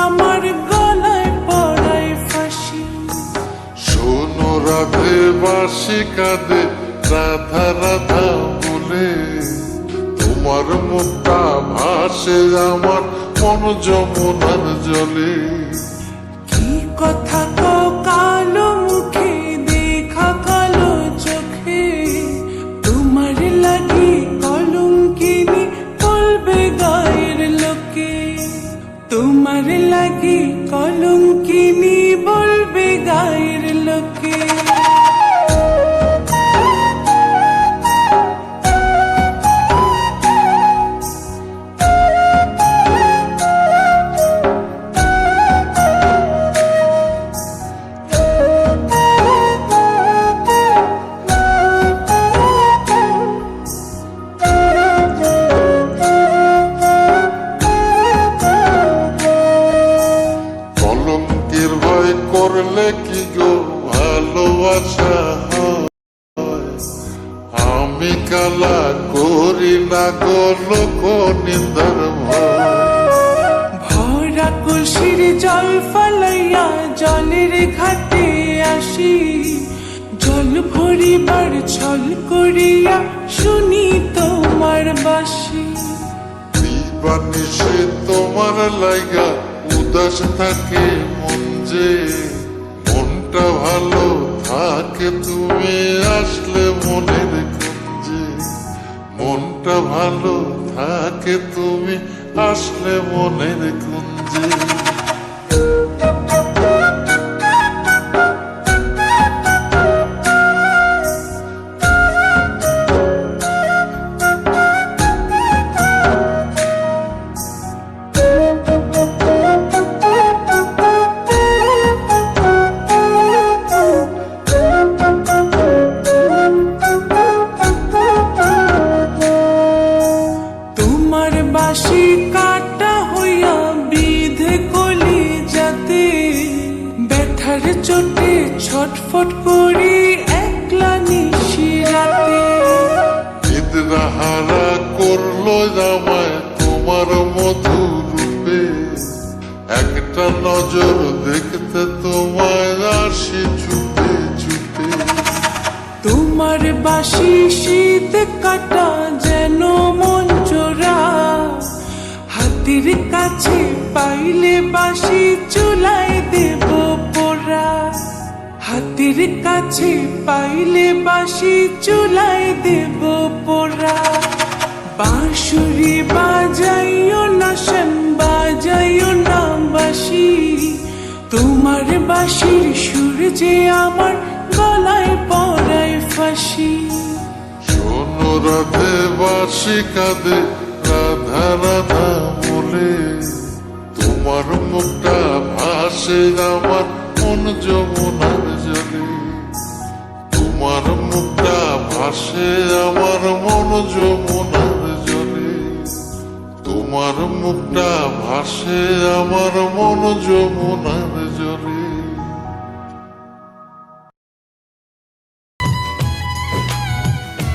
আমার গলায় পড়ায় ফাঁসি। শোনো রাধে বাঁশি কাঁদে রাধা রাধা বলে, তোমার মুখটা ভাসে আমার মন যমুনার জলে। কি কথা কও কালো মুখে দেখা কালো চোখে, তোমার লাগি কলঙ্কিনী বলবে গায়ের লোকে। তোমার লাগি কলঙ্কিনী বলবে গায়ের লোকে। কলঙ্কের ভয় করলে কি গো ভালোবাসা হয়? আমি কালা করি না গো লোক নিন্দার ভয়। ভরা কলসির জল ফালাইয়া জলের ঘাটে আসি, জল ভরিবার ছল করিয়া শুনি তোমার বাঁশি। দিবানিশে তোমার লাইগা উদাস থাকে মন যে, মনটা ভালো থাকে তুমি আসলে মনের কুঞ্জে। মনটা ভালো থাকে তুমি আসলে মনের কুঞ্জে। তোমার বাঁশি কাটা হইয়া বিধে কলি যাতে, ব্যথার চোটে ছটফট করি একলা নিশি রাতে। নিদ্রাহারা করলো জামায় তোমার মধুর রূপে, একটা নজর দেখতে তোমায় আসি ছুটে ছুটে। তোমার বাঁশি শীত কাটা যেন মন চোরা, হাতের কাছে পাইলে বাঁশি চুলায় দেব পোড়া। হাতের কাছে পাইলে বাঁশি চুলায় দেব পোড়া। বাঁশুরি বাজাইও না শান বাজাইও না বাঁশি, তোমার বাঁশির সুর যে আমার গলায় পড়ায় ফাঁসি। শোনো রাধে বাঁশি কাঁদে রাধা রাধা বলে, তোমার মুখটা ভাসে আমার মন যমুনার জলে। তোমার মুখটা ভাসে আমার মন যমুনার জলে। তোমার মুখটা ভাসে আমার মন যমুনার জলে।